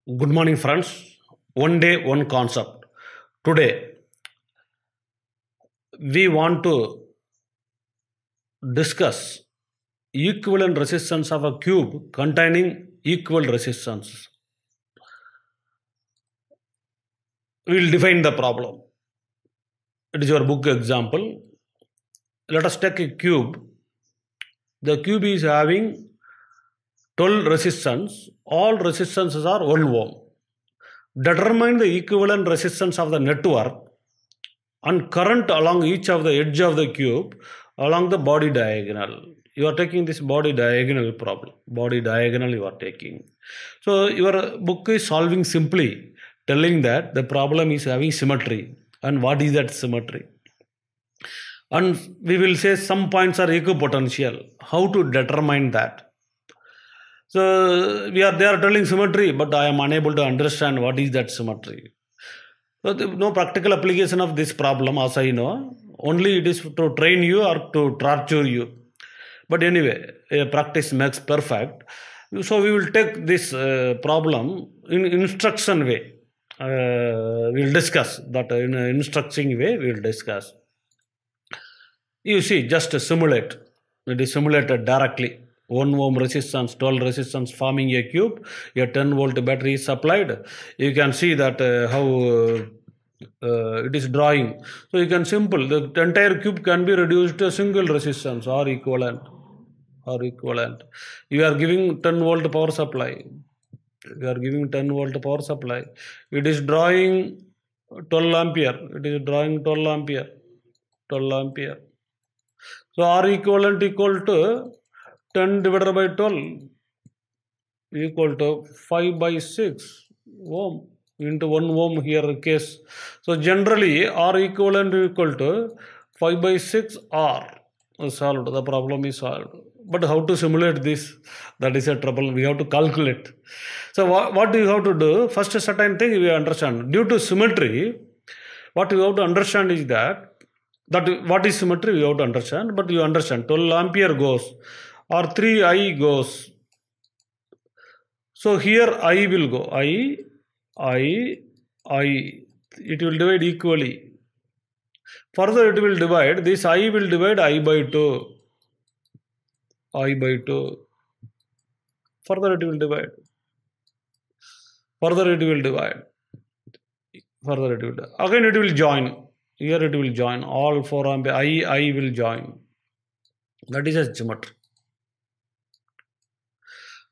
Good morning, friends. One day, one concept. Today, we want to discuss equivalent resistance of a cube containing equal resistance. We will define the problem. It is your book example. Let us take a cube. The cube is having 12 resistance. All resistances are 1 ohm. Determine the equivalent resistance of the network and current along each of the edge of the cube along the body diagonal. You are taking this body diagonal problem. Body diagonal you are taking. So your book is solving simply telling that the problem is having symmetry. And what is that symmetry? And we will say some points are equipotential. How to determine that? So they are telling symmetry, but I am unable to understand what is that symmetry. So no practical application of this problem as I know. Only it is to train you or to torture you. But anyway, practice makes perfect. So we will take this problem in instruction way. We will discuss that in an instructing way. We will discuss. You see, just simulate. It is simulated directly. 1 ohm resistance, 12 resistance forming a cube, a 10 volt battery is supplied. You can see that how it is drawing. So you can simple, the entire cube can be reduced to a single resistance or equivalent. You are giving 10 volt power supply. It is drawing 12 ampere. 12 ampere. So R equivalent equal to 10 divided by 12 equal to 5 by 6 ohm into 1 ohm here case. So generally R equivalent equal to 5 by 6 R solved. The problem is solved. But how to simulate this? That is a trouble. We have to calculate. So what do you have to do? First a certain thing we understand. Due to symmetry, what you have to understand is that what is symmetry we have to understand. But you understand 12 ampere goes or 3I goes. So here I will go. I. It will divide equally. Further it will divide. This I will divide I by 2. Further it will divide. Again it will join. Here it will join. All 4 ampere. I will join. That is a symmetry.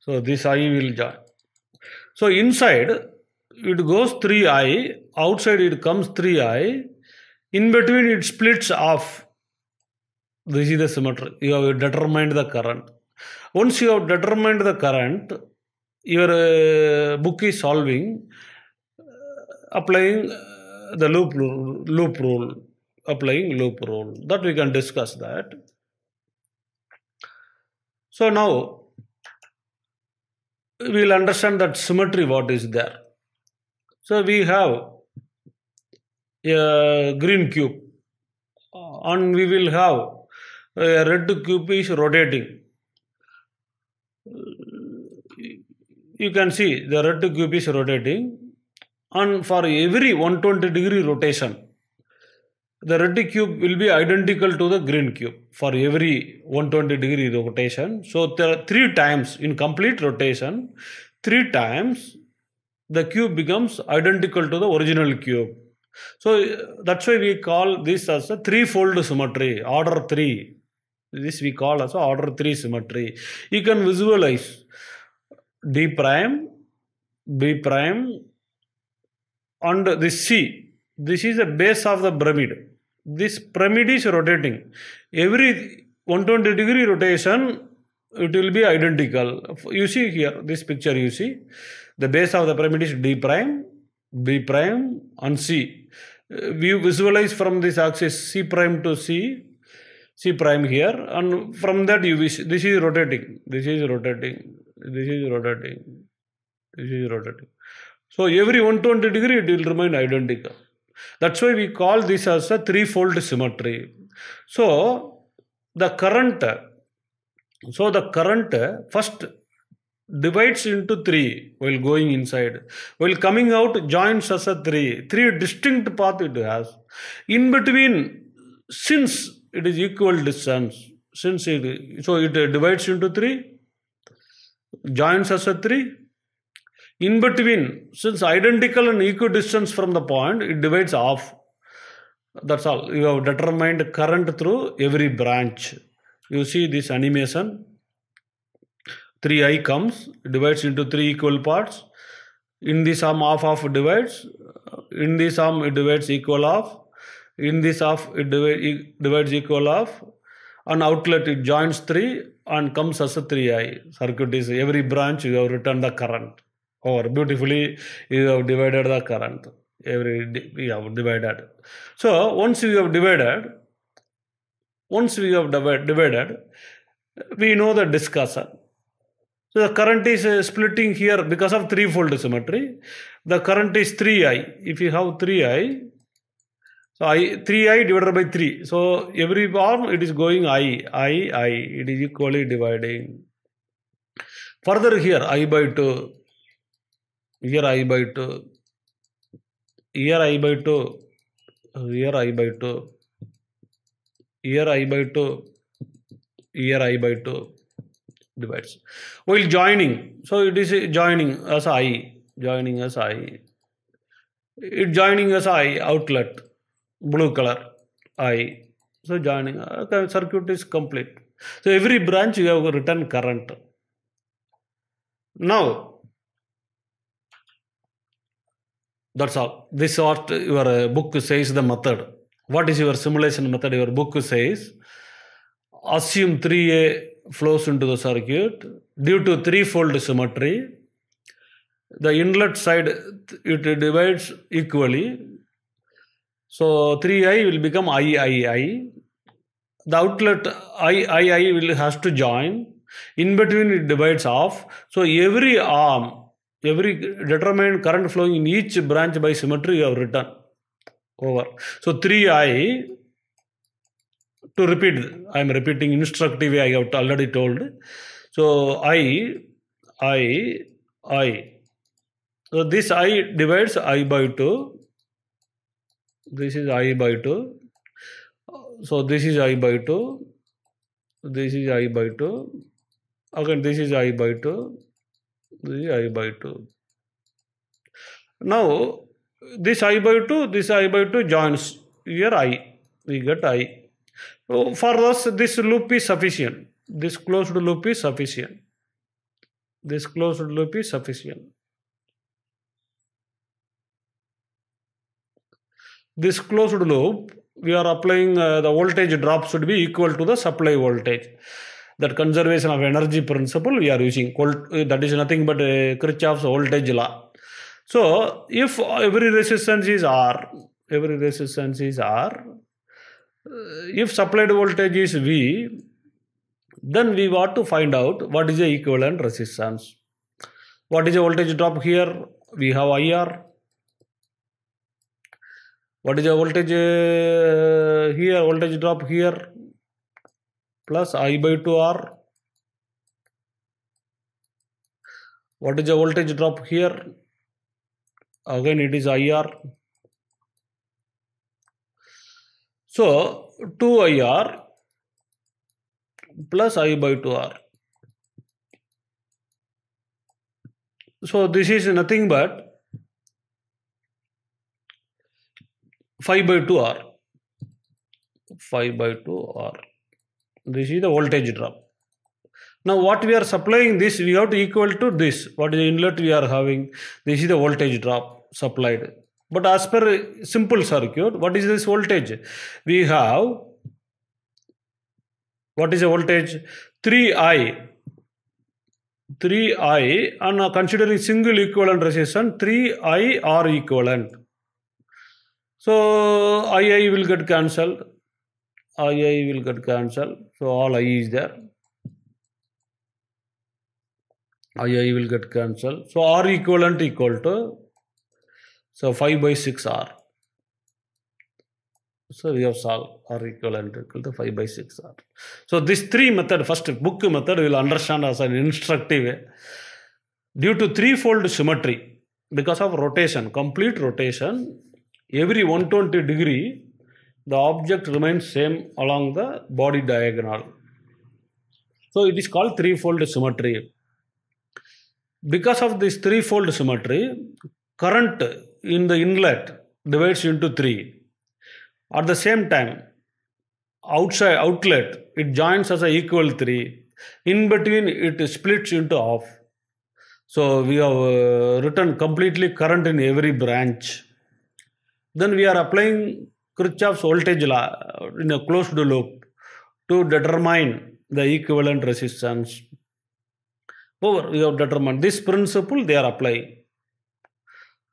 So this I will join. So inside it goes 3I, outside it comes 3I, in between it splits off. This is the symmetry. You have determined the current. Once you have determined the current, your book is solving, applying the loop rule. That we can discuss that. So now we will understand that symmetry what is there. So we have a green cube and we will have a red cube is rotating. You can see the red cube is rotating, and for every 120 degree rotation, the red cube will be identical to the green cube for every 120 degree rotation. So there are 3 times in complete rotation, 3 times the cube becomes identical to the original cube. So that's why we call this as a threefold symmetry, order 3. This we call as order 3 symmetry. You can visualize D prime, B prime, and this C. This is the base of the pyramid. This pyramid is rotating. Every 120 degree rotation, it will be identical. You see here, this picture you see. The base of the pyramid is D prime, B prime, and C. We visualize from this axis C prime to C prime here, and from that you wish this is rotating. So every 120 degree it will remain identical. That's why we call this as a threefold symmetry. So the current first divides into 3 while going inside. While coming out, joins as a 3. 3 distinct path it has. In between, since it is equal distance, so it divides into 3, joins as a 3. In between, since identical and equidistance from the point, it divides off. That's all. You have determined current through every branch. You see this animation. 3I comes, divides into 3 equal parts. In the sum, half divides. In the sum, it divides equal half. In this half, it divides equal half. On outlet, it joins 3 and comes as a 3I. Circuit is every branch, you have written the current. Or beautifully, you have divided the current. You have divided. So, once we have divided, we know the discussion. So, the current is splitting here because of threefold symmetry. The current is 3I. If you have 3I, so 3I divided by 3. So, every arm it is going I. It is equally dividing. Further here, I by 2. Here I by 2. Here I by 2. Here I by 2. Here I by 2. Here I by 2. Divides. While joining, so it is joining as I. Joining as I. It joining as I, outlet. Blue color, I. So joining, the circuit is complete. So every branch you have written current. Now, that's all. This is what your book says the method. What is your simulation method? Your book says, assume 3A flows into the circuit. Due to threefold symmetry, the inlet side, it divides equally. So 3I will become I. The outlet I will has to join. In between it divides off. So every arm, every determined current flowing in each branch by symmetry you have written over. So 3I, to repeat, I am repeating instructively, I have already told. So I. So this I divides I by 2. This is I by 2. So this is I by 2. This is I by 2. Again, this is I by 2. This is I by 2. Now, this I by 2 joins. Here I. We get I. So for us, this loop is sufficient. This closed loop is sufficient. This closed loop is sufficient. This closed loop, we are applying the voltage drop should be equal to the supply voltage. That conservation of energy principle we are using. That is nothing but Kirchhoff's voltage law. So, if every resistance is R, if supplied voltage is V, then we want to find out what is the equivalent resistance. What is the voltage drop here? We have IR. What is the voltage here? Voltage drop here plus I by 2R. What is the voltage drop here? Again, it is IR. So, 2IR plus I by 2R. So, this is nothing but 5 by 2R. 5 by 2R. This is the voltage drop. Now, what we are supplying this, we have to equal to this. What is the inlet we are having? This is the voltage drop supplied. But as per simple circuit, what is this voltage? We have, what is the voltage? 3I. 3I, and considering single equivalent resistance, 3I R equivalent. So, II will get cancelled. II will get cancelled. So, all I is there. II will get cancelled. So, R equivalent equal to, so 5 by 6 R. So, we have solved R equivalent equal to 5 by 6 R. So, this three method, first book method, we will understand as an instructive way. due to threefold symmetry, because of rotation, complete rotation, every 120 degree, the object remains same along the body diagonal. So it is called threefold symmetry. Because of this threefold symmetry, current in the inlet divides into three. At the same time, outside outlet, it joins as a equal three. In between, it splits into half. So we have written completely current in every branch. Then we are applying Kirchhoff's voltage law in a closed loop to determine the equivalent resistance. Over, we have determined this principle, they are applying.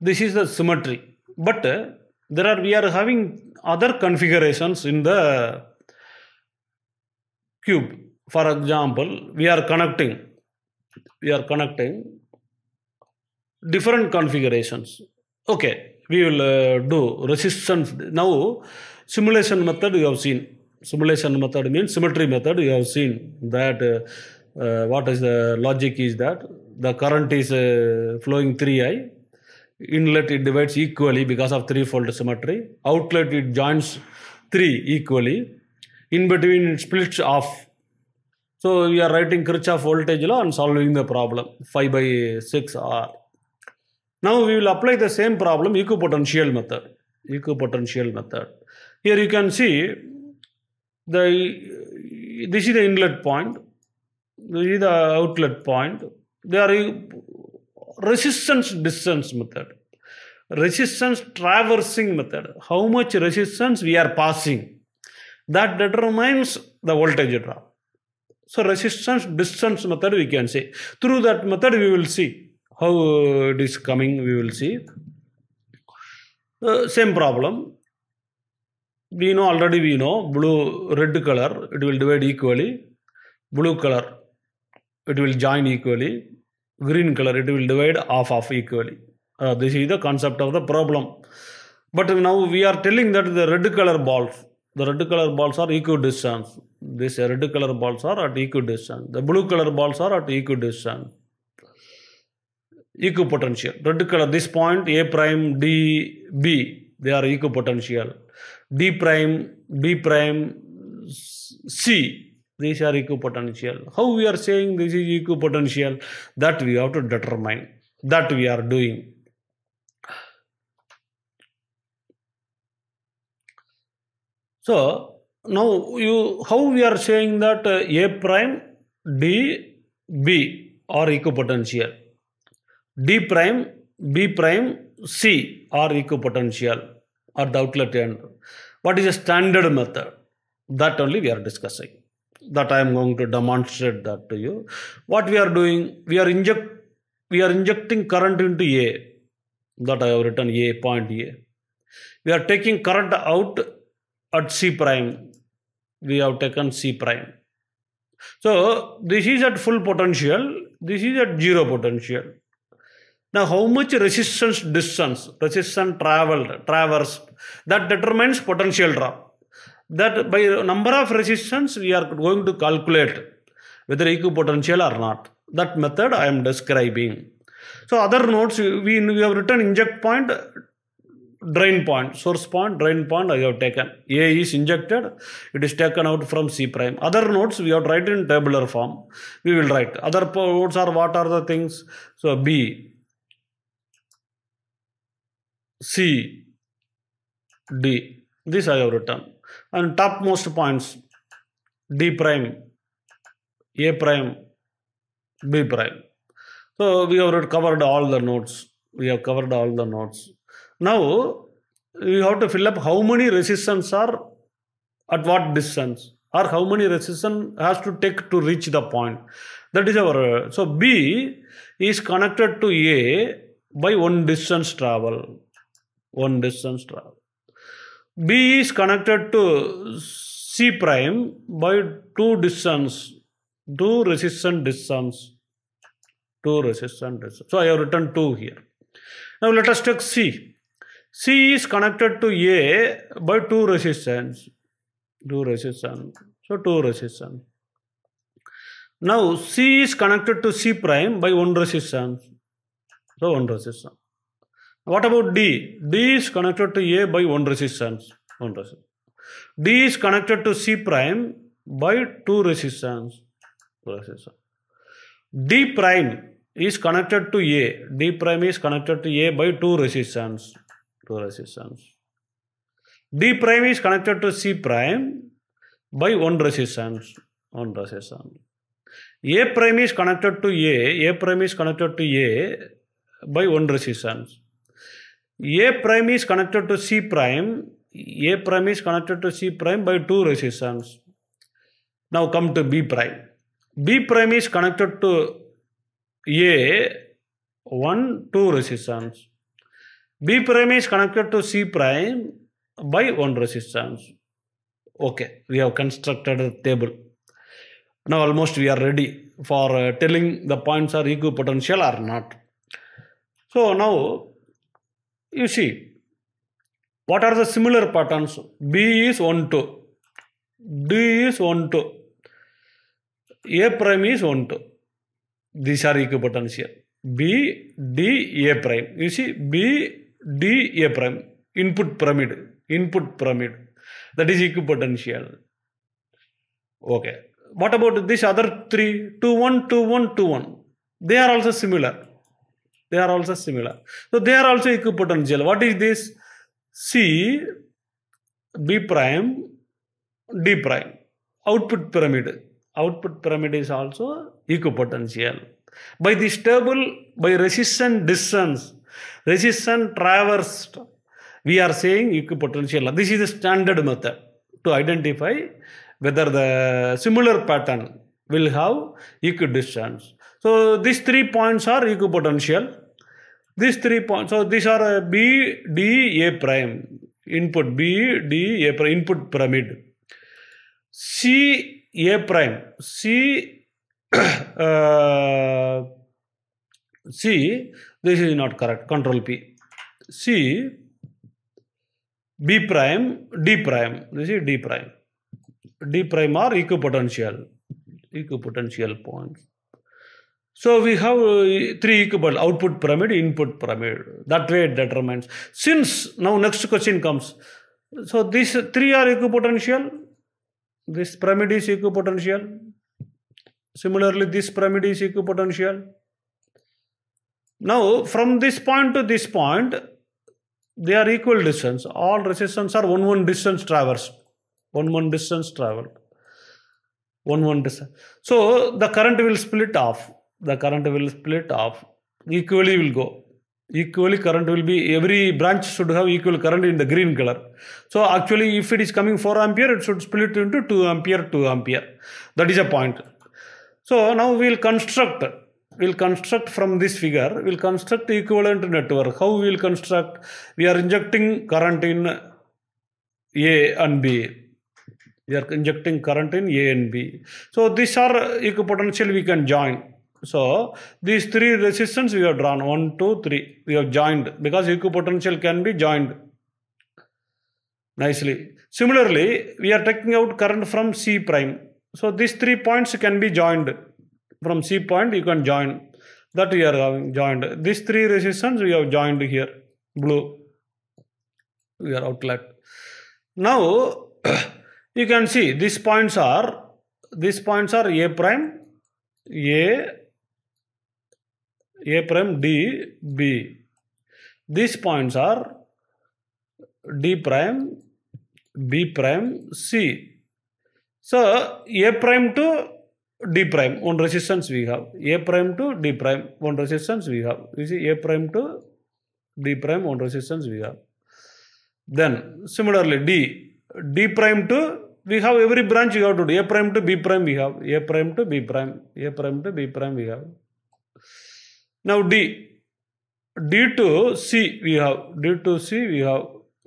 This is the symmetry. But we are having other configurations in the cube. For example, we are connecting different configurations. Okay, we will do resistance. Now, simulation method you have seen. Simulation method means symmetry method. You have seen that what is the logic is that the current is flowing 3I. Inlet it divides equally because of threefold symmetry. Outlet it joins 3 equally. In between it splits off. So we are writing Kirchhoff voltage law and solving the problem 5/6R. Now we will apply the same problem equipotential method. Equipotential method. Here you can see this is the inlet point. This is the outlet point. They are resistance distance method. Resistance traversing method. How much resistance we are passing. That determines the voltage drop. So resistance distance method we can say. Through that method we will see how it is coming, we will see. Same problem. We know blue, red color, it will divide equally. Blue color, it will join equally. Green color, it will divide half equally. This is the concept of the problem. But now we are telling that the red color balls are equidistant. These red color balls are at equidistant. The blue color balls are at equidistant. Equipotential. Red color, this point A prime, D, B, they are equipotential. D prime, B prime, C, these are equipotential. How we are saying this is equipotential? That we have to determine. That we are doing. So now how we are saying that A prime, D, B are equipotential. D prime, B prime, C are equipotential at the outlet end. What is a standard method? That only we are discussing. That I am going to demonstrate that to you. What we are doing, we are injecting current into A. That I have written A, point A. We are taking current out at C prime. We have taken C prime. So this is at full potential. This is at zero potential. Now, how much resistance distance, resistance traversed, that determines potential drop. That by number of resistance, we are going to calculate whether equipotential or not. That method I am describing. So, other notes, we have written inject point, drain point, source point, drain point I have taken. A is injected, it is taken out from C prime. Other notes, we have to write in tabular form. We will write. Other notes are what are the things? So, B, C, D. This I have written. And topmost points D prime, A prime, B prime. So we have covered all the nodes. Now we have to fill up how many resistance are at what distance, or how many resistance has to take to reach the point. That is our. So B is connected to A by one distance travel. B is connected to C prime by two resistance distance. So I have written 2 here. Now let us take C. C is connected to A by two resistance. So 2 resistance. Now C is connected to C prime by one resistance. So one resistance. What about D? D is connected to A by one resistance. One resistance. D is connected to C prime by two resistance. D prime is connected to A. D prime is connected to A by two resistance. D prime is connected to C prime by one resistance. A prime is connected to A. A prime is connected to A by one resistance. A prime is connected to C prime. A prime is connected to C prime by two resistance. Now come to B prime. B prime is connected to A, 1, 2 resistance. B prime is connected to C prime by one resistance. Okay, we have constructed a table. Now almost we are ready for telling the points are equipotential or not. So now you see, what are the similar patterns? B is 1, 2. D is 1, 2. A prime is 1, 2. These are equipotential. B, D, A prime. You see, B, D, A prime. Input pyramid. That is equipotential. Okay. What about this other three? 2, 1, 2, 1, 2, 1. They are also similar. So they are also equipotential. What is this? C, B prime, D prime. Output pyramid is also equipotential. By this table, by resistance distance, resistance traversed, we are saying equipotential. This is the standard method to identify whether the similar pattern will have equidistance. So these 3 points are equipotential. These 3 points, so these are B, D, A prime. Input B, D, A prime, input pyramid. C, A prime. C, C, this is not correct, control P. C, B prime, D prime. This is D prime. D prime are equipotential points. So we have 3 equal output pyramid, input pyramid. That way it determines. Since now next question comes. So these 3 are equipotential. This pyramid is equipotential. Similarly, this pyramid is equipotential. Now from this point to this point, they are equal distance. All resistance are 1 distance traversed. 1 distance traveled. 1 distance. So the current will split off. Equally will go. Equally current will be, every branch should have equal current in the green color. So actually if it is coming 4 ampere, it should split into 2 ampere, 2 ampere. That is a point. So now we will construct from this figure, we will construct equivalent network. How we will construct? We are injecting current in A and B. So these are equipotential, we can join. So these 3 resistance we have drawn, 1, 2, 3. We have joined because equipotential can be joined nicely. Similarly, we are taking out current from C prime. So these 3 points can be joined. From C point you can join. That we are having joined. These 3 resistance we have joined here. Blue. We are outlet. Now you can see these points are A prime, A prime, D, B. These points are D prime, B prime, C. So A prime to D prime, 1 resistance we have. A prime to D prime, 1 resistance we have. You see, A prime to D prime, 1 resistance we have. Then similarly D prime to, we have every branch you have to do. A prime to B prime we have. A prime to B prime. A prime to B prime we have. Now D to C we have. D to C we have.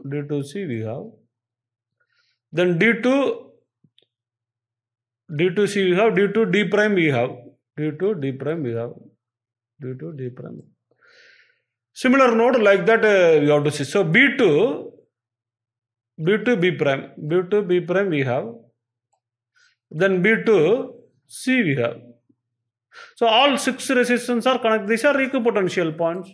D to C we have. Then D to C we have. D to D prime we have. D to D prime we have. D to D prime. Similar node like that we have to see. So B to B prime. B to B prime we have. Then B to C we have. So all 6 resistance are connected. These are equipotential points.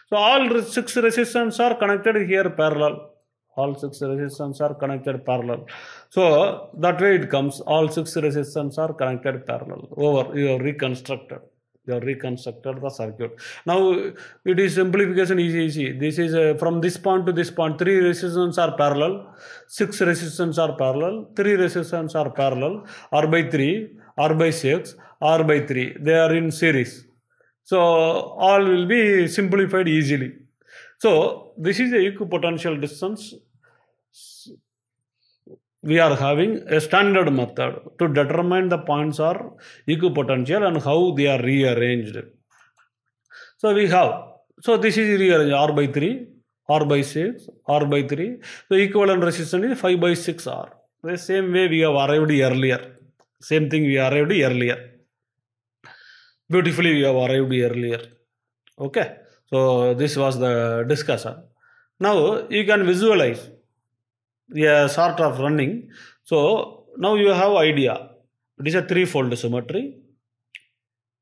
So all 6 resistance are connected here parallel. All 6 resistance are connected parallel. So that way it comes. All 6 resistance are connected parallel. Over. You have reconstructed. You have reconstructed the circuit. Now it is simplification is easy. This is from this point to this point. 3 resistance are parallel. 6 resistance are parallel. 3 resistance are parallel. R by 3, R by 6, R by 3. They are in series. So all will be simplified easily. So this is the equipotential distance. We are having a standard method to determine the points are equipotential and how they are rearranged. So we have, so this is rearranged R by 3, R by 6, R by 3. So equivalent resistance is 5 by 6 R. The same way we have arrived earlier. Same thing we arrived earlier. Beautifully we have arrived earlier. Okay. So this was the discussion. Now you can visualize a sort of running. So now you have idea. It is a threefold symmetry.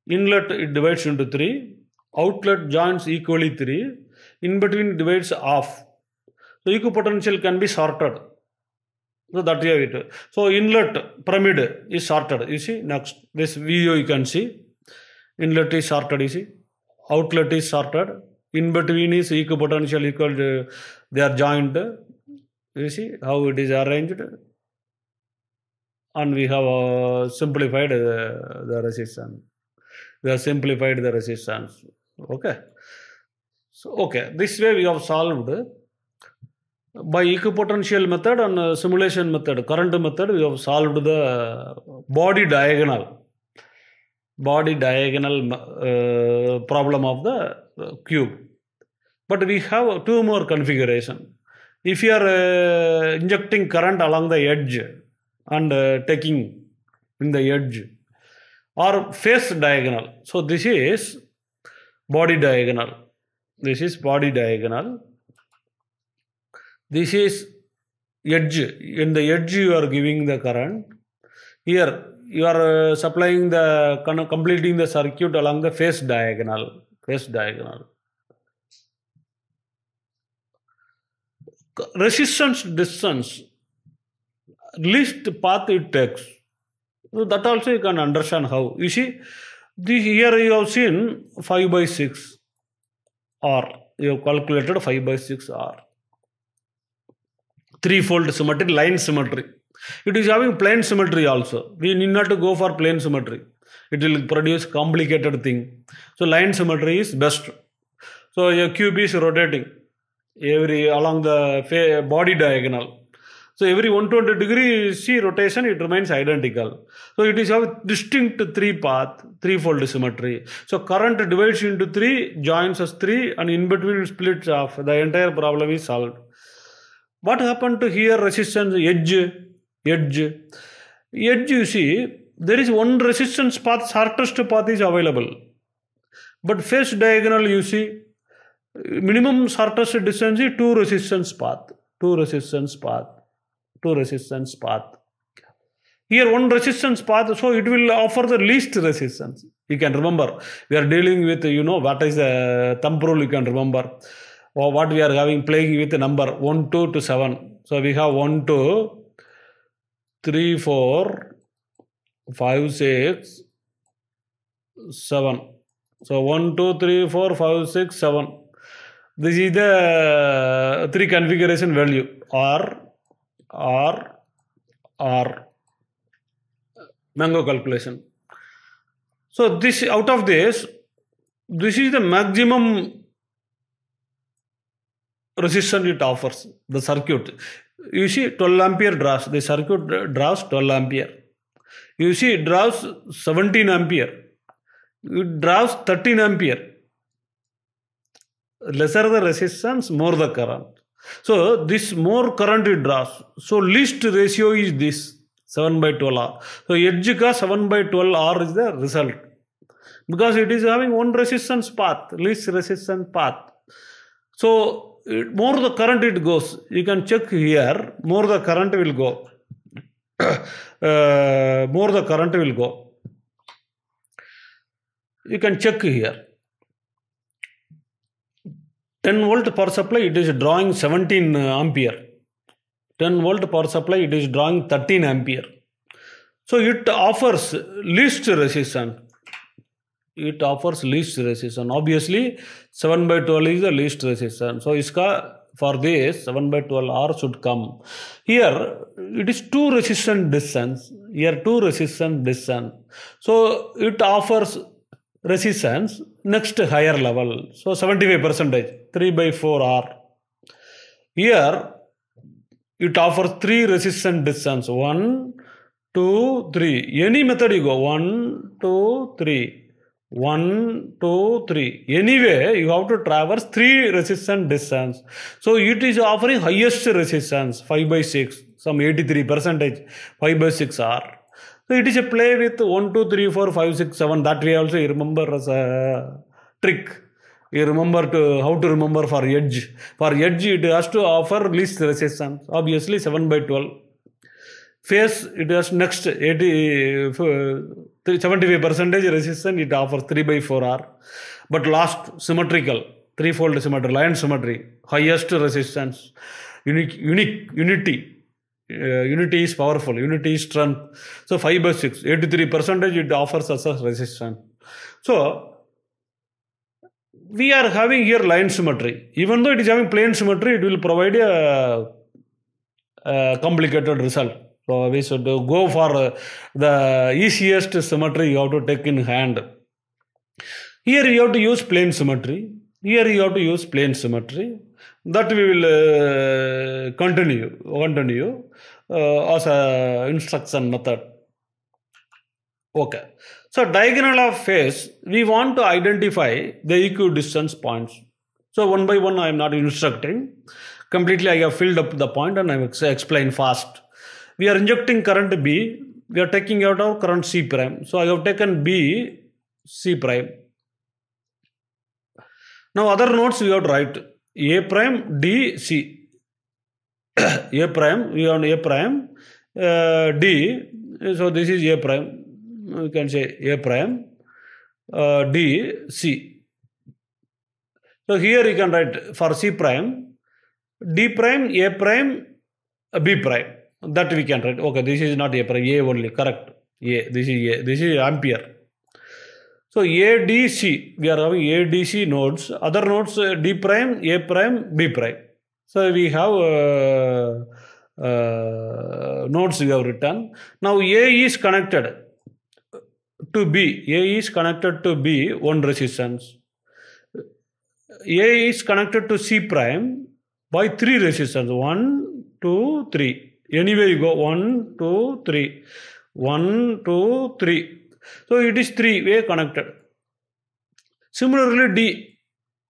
Inlet it divides into 3. Outlet joins equally 3. In between divides half. So equipotential can be sorted. So that you have it. So inlet pyramid is sorted. You see next this video you can see. Inlet is sorted. You see. Outlet is sorted. In between is equipotential equal to, they are joined. You see how it is arranged. And we have simplified the resistance. We have simplified the resistance. Okay. So, okay. This way we have solved by equipotential method and simulation method, current method, we have solved the body diagonal problem of the cube. But we have 2 more configuration. If you are injecting current along the edge and taking in the edge or face diagonal. So this is body diagonal. This is body diagonal. This is edge. In the edge you are giving the current. Here you are supplying the, completing the circuit along the face diagonal. Face diagonal. Resistance distance, least path it takes. So that also you can understand how. You see, here you have seen 5 by 6 R. You have calculated 5 by 6 R. Threefold symmetry, line symmetry. It is having plane symmetry also. We need not to go for plane symmetry. It will produce complicated thing. So line symmetry is best. So a cube is rotating along the body diagonal. So every 120 degree C rotation, it remains identical. So it is a distinct 3-path, threefold symmetry. So current divides into 3, joins as 3, and in between splits off. The entire problem is solved. What happened to here? Resistance, edge, you see, there is one resistance path, shortest path is available. But face diagonal, you see, minimum shortest distance is 2 resistance path. Here one resistance path, so it will offer the least resistance. You can remember, we are dealing with, what is the thumb rule, you can remember. Or what we are having, playing with the number 1, 2 to 7. So we have 1, 2, 3, 4, 5, 6, 7. So 1, 2, 3, 4, 5, 6, 7. This is the 3 configuration value. R. Mango calculation. So this, out of this is the maximum resistance it offers, the circuit. You see 12 ampere draws, the circuit draws 12 ampere. You see it draws 17 ampere. It draws 13 ampere. Lesser the resistance, more the current. So this more current it draws. So least ratio is this 7 by 12 R. So edge ka 7 by 12 R is the result. Because it is having one resistance path, least resistance path. So more the current it goes. You can check here, more the current will go. More the current will go. you can check here. 10 volt power supply, it is drawing 17 ampere. 10 volt power supply, it is drawing 13 ampere. So it offers least resistance. It offers least resistance. Obviously, 7 by 12 is the least resistance. So for this 7 by 12 R should come. Here it is 2 resistant distance. Here 2 resistant distance. So it offers resistance next higher level. So 75%, 3 by 4 R. Here it offers 3 resistant distance. 1, 2, 3. Any method you go. 1, 2, 3. 1, 2, 3. Anyway, you have to traverse 3 resistant distance. So it is offering highest resistance, 5 by 6, some 83%, 5 by 6 R. So it is a play with 1, 2, 3, 4, 5, 6, 7. That we also remember as a trick. You remember how to remember for edge. For edge, it has to offer least resistance. Obviously, 7 by 12. Phase, it has next 75% resistance, it offers 3 by 4 R. But last, symmetrical, threefold symmetry, line symmetry, highest resistance, unity. Unity is powerful, unity is strength. So 5 by 6, 83% it offers us a resistance. So we are having here line symmetry. Even though it is having plane symmetry, it will provide a complicated result. So we should go for the easiest symmetry you have to take in hand. Here you have to use plane symmetry. Here you have to use plane symmetry. That we will continue as a instruction method. Okay. So diagonal of phase, we want to identify the equidistance points. So one by one I am not instructing. Completely I have filled up the point and I will explain fast. We are injecting current B. We are taking out our current C prime. So I have taken B, C prime. Now other nodes we have to write A prime, D, C. A prime, we have A prime, D. So this is A prime. We can say A prime, D, C. So here you can write for C prime, D prime, A prime, B prime. That we can write. Okay, this is not A prime, A only, correct. A, this is A, this is ampere. So A, D, C, we are having A, D, C nodes. Other nodes D prime, A prime, B prime. So we have nodes we have written. Now A is connected to B. A is connected to B, one resistance. A is connected to C prime by 3 resistance. 1, 2, 3. Anyway you go 1, 2, 3. 1, 2, 3. So it is 3-way connected. Similarly D,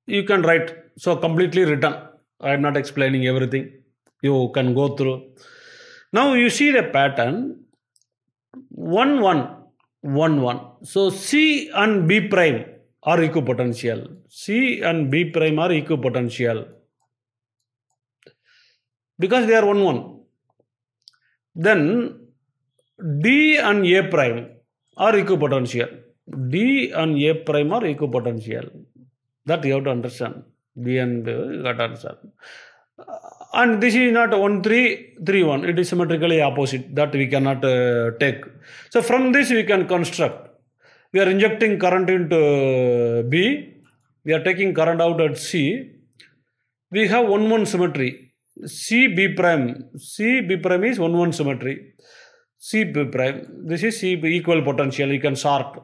you can write. So completely written. I am not explaining everything. You can go through. Now you see the pattern. 1, 1, 1, 1. So C and B prime are equipotential. C and B prime are equipotential. Because they are 1, 1. Then D and A prime are equipotential. D and A prime are equipotential. That you have to understand. D and B, you got to understand. And this is not 1, 3, 3, 1. It is symmetrically opposite. That we cannot take. So from this we can construct. We are injecting current into B. We are taking current out at C. We have 1, 1 symmetry. C B prime. C B prime is 1, 1 symmetry. C B prime. This is C equal potential. You can sort.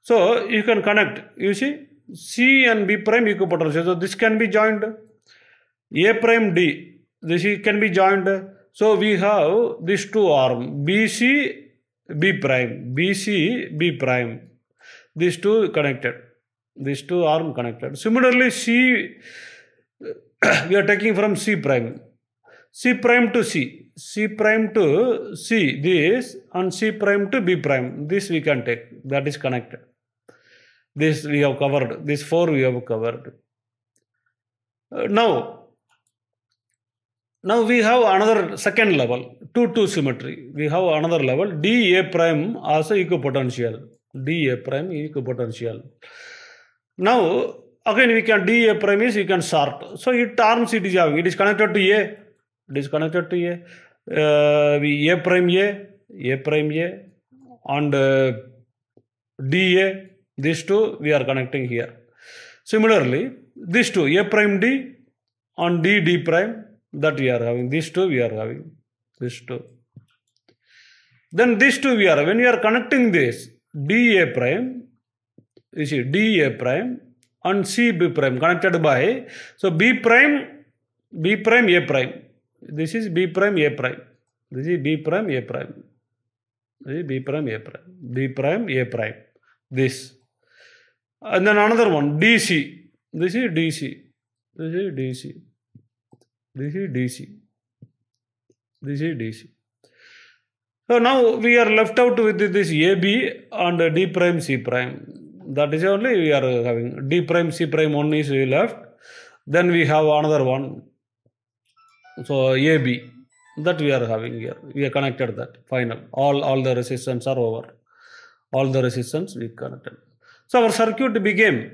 So you can connect. You see C and B prime equipotential. So this can be joined. A prime D. This can be joined. So we have these two arms. BC B prime. BC B prime. These two connected. These two arms connected. Similarly C we are taking from C prime. C prime to C. C prime to C. This and C prime to B prime. This we can take. That is connected. This we have covered. This 4 we have covered. Now we have another second level. 2, 2 symmetry. We have another level. D A prime also equipotential. dA prime equipotential. Now again we can dA prime is you can sort. So it terms it is having, it is connected to A. It is connected to A. A prime A, and dA. These two we are connecting here. Similarly, these two A prime D and D prime, that we are having. These two we are having. These two. Then these two we are, when we are connecting this dA prime, you see dA prime and CB prime connected by, so B prime A prime. This is B prime A prime. This is B prime A prime. This is B prime A prime. B prime A prime. This. And then another one, DC. This is DC. This is DC. This is DC. This is DC. So now we are left out with this AB and D prime C prime. That is only we are having. D prime C prime one is left. Then we have another one. So AB. That we are having here. We are connected that. Final. All the resistance are over. All the resistance we connected. So our circuit became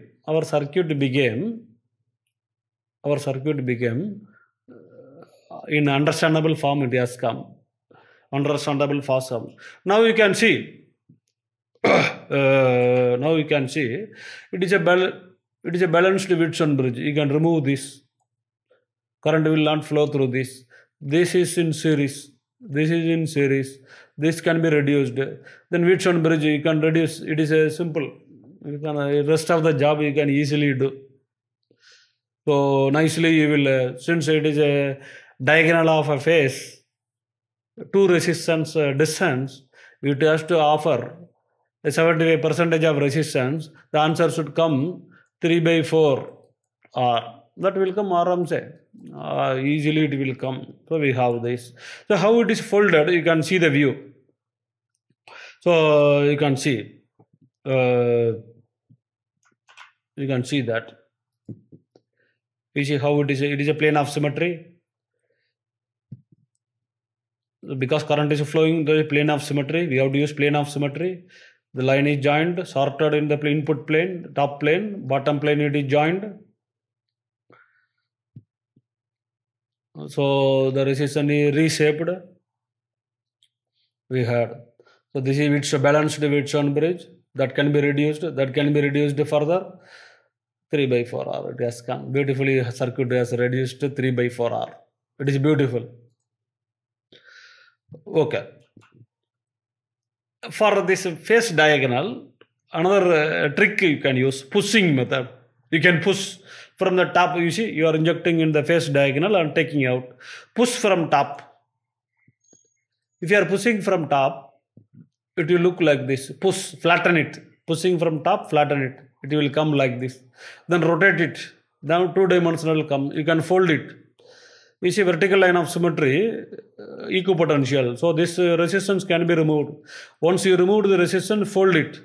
in understandable form. It has come. Understandable form. Now you can see. It is a balanced Wheatstone bridge. You can remove this. Current will not flow through this. This is in series. This is in series. This can be reduced. Then Wheatstone bridge you can reduce. It is a simple. You can rest of the job you can easily do. So nicely you will, since it is a diagonal of a phase, two resistance distance, it has to offer a 75% of resistance. The answer should come 3/4 R. That will come aramse. Easily it will come. So we have this. So how it is folded, you can see the view. So you can see. You can see that. You see how it is. It is a plane of symmetry. Because current is flowing, the plane of symmetry. We have to use plane of symmetry. The line is joined, sorted in the input plane, top plane, bottom plane it is joined. So the resistance is reshaped. We had. So this is it's a balanced Wheatstone bridge. That can be reduced. That can be reduced further. 3/4 R. It has come. Beautifully circuit has reduced to 3/4 R. It is beautiful. Okay. For this phase diagonal, another trick you can use, pushing method. You can push from the top. You see, you are injecting in the phase diagonal and taking out. Push from top. If you are pushing from top, it will look like this. Push, flatten it. Pushing from top, flatten it. It will come like this. Then rotate it. Now two-dimensional come. You can fold it. You see vertical line of symmetry, equipotential. So this resistance can be removed. Once you remove the resistance, fold it.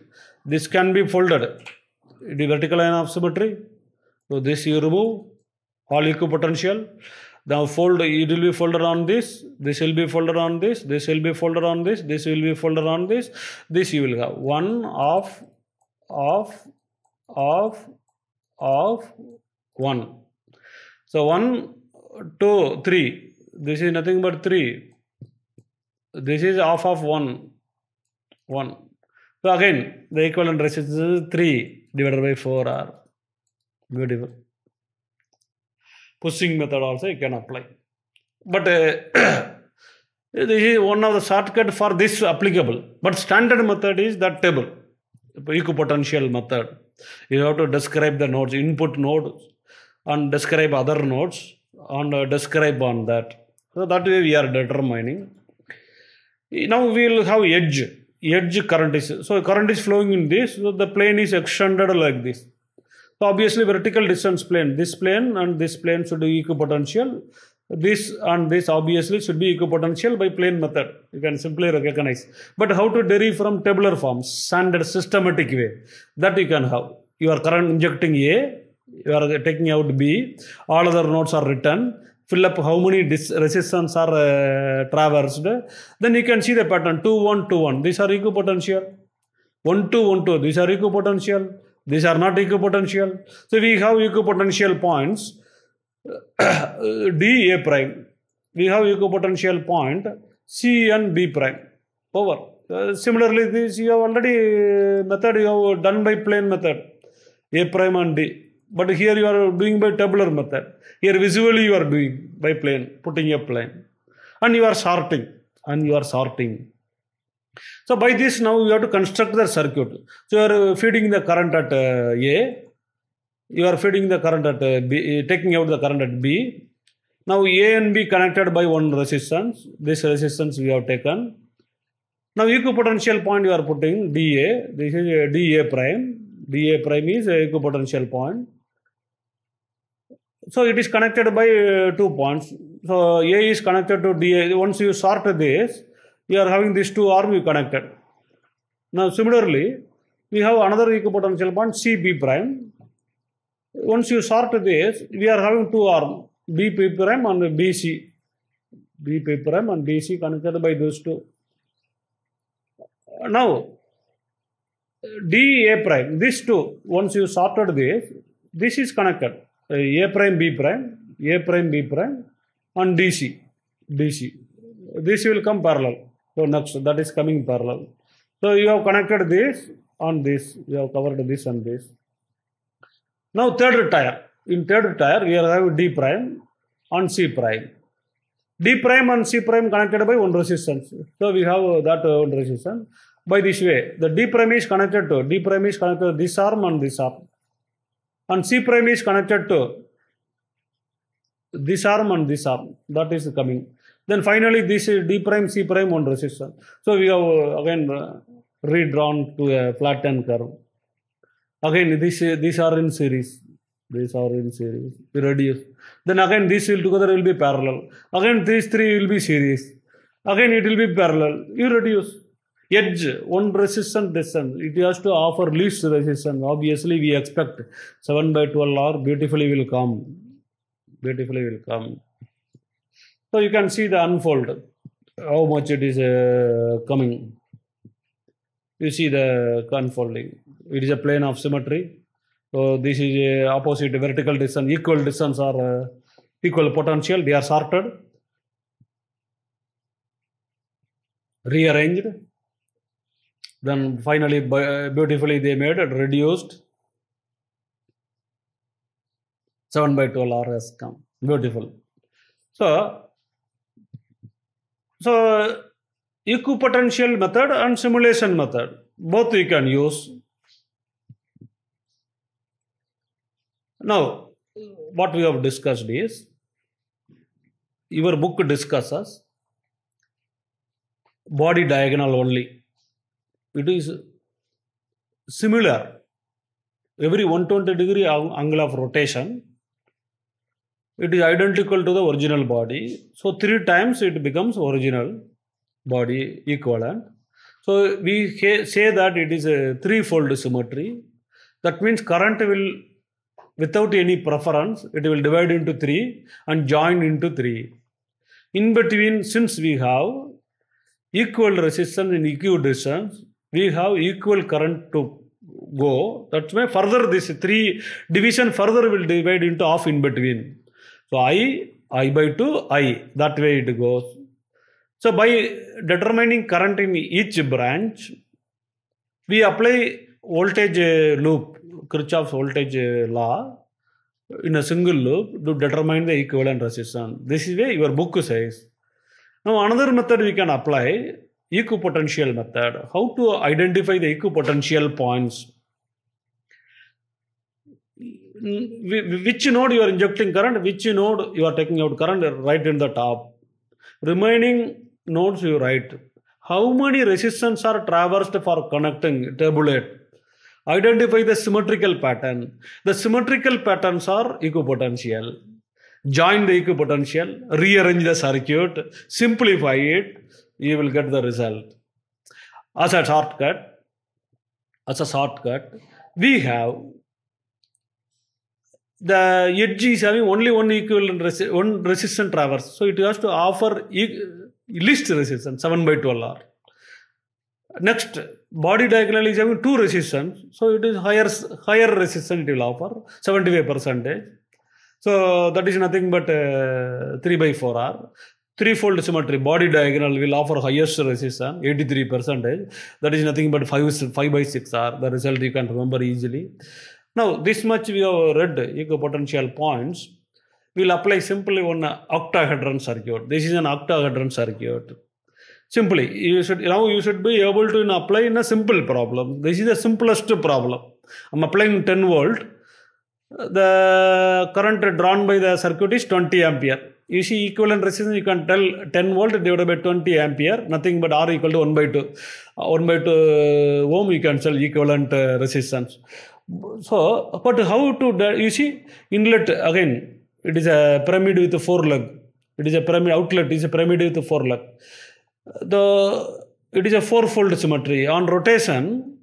This can be folded. It is vertical line of symmetry. So this you remove, all equipotential. Now fold, it will be folded on this. This will be folded on this. This will be folded on this. This will be folded on this. This you will have 1 off 1. So 1, 2, 3. This is nothing but 3. This is off of 1. So again, the equivalent resistance is 3 divided by 4 R. Beautiful. Pushing method also you can apply. But this is one of the shortcut for this applicable. But standard method is that table, equipotential method. You have to describe the nodes, input nodes, and describe other nodes, and describe on that. So that way we are determining. Now we will have edge. Edge current is, so current is flowing in this, so the plane is extended like this. So obviously vertical distance plane, this plane and this plane should be equipotential. This and this obviously should be equipotential by plane method. You can simply recognize. But how to derive from tabular form, standard systematic way, that you can have. You are current injecting A, you are taking out B, all other nodes are written, fill up how many resistance are traversed, then you can see the pattern 2, 1, 2, 1. These are equipotential. 1, 2, 1, 2. These are equipotential. These are not equipotential. So we have equipotential points D, A prime. We have equipotential point C and B prime. Over. Similarly, this you have already method you have done by plane method. A prime and D. But here you are doing by tabular method. Here visually you are doing by plane, putting a plane. And you are sorting. So by this now you have to construct the circuit. So you are feeding the current at A. You are feeding the current at B, taking out the current at B. Now A and B connected by one resistance. This resistance we have taken. Now equipotential point you are putting dA. This is dA prime. dA prime is a equipotential point. So it is connected by 2 points. So A is connected to dA. Once you sort this, you are having these two arms you connected. Now similarly, we have another equipotential point CB prime. Once you sort this, we are having two arms, BP prime and BC. BP prime and BC connected by those two. Now, DA prime, these two, once you sorted this is connected. A prime, B prime, A prime, B prime, and DC. This will come parallel. So next, that is coming parallel. So you have connected this on this. You have covered this and this. Now third tier. In third tier, we are having D prime and C prime. D prime and C prime connected by one resistance. So we have that one resistance. By this way, the D prime is connected to this arm and this arm. And C prime is connected to this arm and this arm. That is coming. Then finally, this is D prime, C prime, one resistance. So we have again redrawn to a flattened curve. Again, these are in series. These are in series. We reduce. Then again, these will together will be parallel. Again, these three will be series. Again, it will be parallel. You reduce. Edge, one resistance distance. It has to offer least resistance. Obviously, we expect 7/12R beautifully will come. So you can see the unfold. How much it is coming. You see the unfolding. It is a plane of symmetry. So this is a opposite vertical distance, equal distance or equal potential. They are sorted, rearranged. Then finally, beautifully they made it, reduced. 7/12R has come. Beautiful. So equipotential method and simulation method, both you can use. Now, what we have discussed is, your book discusses body diagonal only. It is similar. Every 120-degree angle of rotation, it is identical to the original body. So 3 times it becomes original body equivalent. So we say that it is a 3-fold symmetry. That means current will, without any preference, it will divide into 3 and join into 3. In between, since we have equal resistance and equidistance, we have equal current to go. That's why further this 3 division further will divide into half in between. So I by 2, I. That way it goes. So by determining current in each branch, we apply voltage loop, Kirchhoff's voltage law, in a single loop to determine the equivalent resistance. This is way your book says. Now another method we can apply, equipotential method. How to identify the equipotential points? Which node you are injecting current, which node you are taking out current, right in the top. Remaining nodes you write. How many resistance are traversed for connecting, tabulate. Identify the symmetrical pattern. The symmetrical patterns are equipotential. Join the equipotential, rearrange the circuit, simplify it, you will get the result. As a shortcut, we have the edge is having only one equivalent one resistance traverse. So it has to offer least resistance, 7/12R. Next, body diagonal is having two resistance, so it is higher resistance it will offer 75%. So that is nothing but 3 by 4R. Threefold symmetry, body diagonal will offer highest resistance 83%. That is nothing but 5 by 6R. The result you can remember easily. Now this much we have read equipotential points. We will apply simply one octahedron circuit. This is an octahedron circuit. Simply, you should be able to apply in a simple problem. This is the simplest problem. I am applying 10 volt. The current drawn by the circuit is 20 ampere. You see equivalent resistance, you can tell 10 volt divided by 20 ampere, nothing but R equal to 1 by 2. 1 by 2 ohm, you can tell equivalent resistance. So, but how to, you see, inlet again, it is a pyramid with 4 leg. It is a pyramid, outlet is a pyramid with 4 leg. It is a fourfold symmetry. On rotation,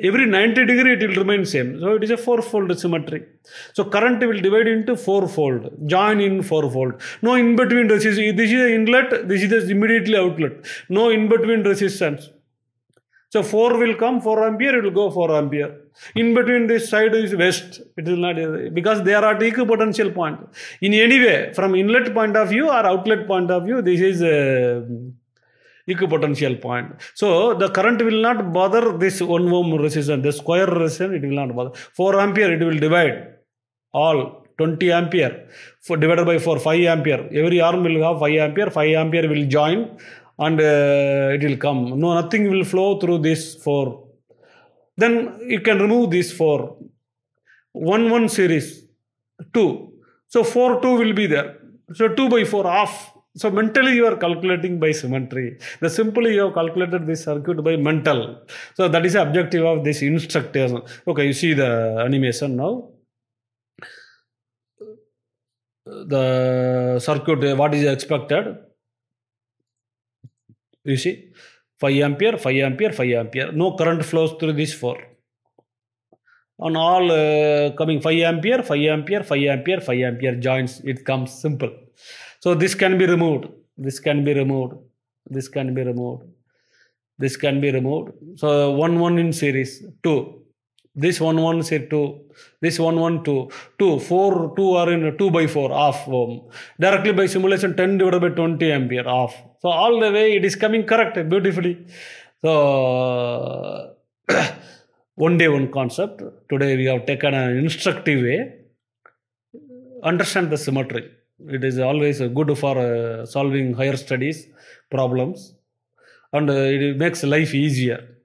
every 90 degree it will remain same. So it is a fourfold symmetry. So current will divide into fourfold, join in fourfold. No in between resistance. This is the inlet, this is the immediately outlet. No in between resistance. So 4 will come, 4 ampere, it will go 4 ampere. In between this side is west. It will not, because they are at equipotential point. In any way, from inlet point of view or outlet point of view, this is equipotential point. So the current will not bother this 1 ohm resistance, the square resistance, it will not bother. 4 ampere, it will divide all 20 ampere divided by 4, 5 ampere. Every arm will have 5 ampere, 5 ampere will join and it will come. No, nothing will flow through this 4. Then you can remove this 4. 1 series, 2. So 4, 2 will be there. So 2 by 4 off. So mentally you are calculating by symmetry. The simply you have calculated this circuit by mental. So that is the objective of this instructor. Okay, you see the animation now. The circuit, what is expected? You see, 5 ampere, 5 ampere, 5 ampere. No current flows through this 4. On all coming 5 ampere, 5 ampere, 5 ampere, 5 ampere joins, it comes simple. So this can be removed. This can be removed. This can be removed. This can be removed. So 1, 1 in series, 2. This 1, 1 say 2. This 1, 1, 2. 2, 4, 2 are in 2 by 4, off ohm. Directly by simulation 10 divided by 20 ampere, off. So all the way it is coming correct beautifully. So one day one concept. Today we have taken an instructive way. Understand the symmetry. It is always good for solving higher studies problems, and it makes life easier.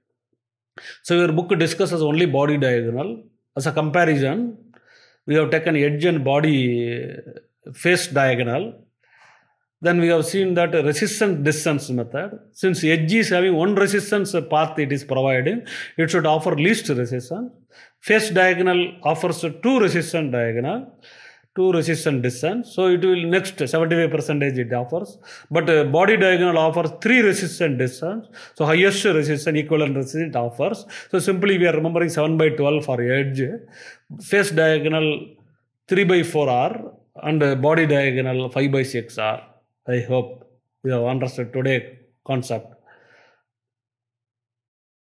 So your book discusses only body diagonal. As a comparison, we have taken edge and body face diagonal. Then we have seen that resistance distance method. Since edge is having one resistance path it is providing, it should offer least resistance. Face diagonal offers two resistance diagonal. 2 resistance distance, so it will next 75% it offers, but body diagonal offers 3 resistance distance, so highest resistance equivalent resistance it offers. So simply we are remembering 7 by 12 for edge, face diagonal 3 by 4R and body diagonal 5 by 6R. I hope you have understood today's concept.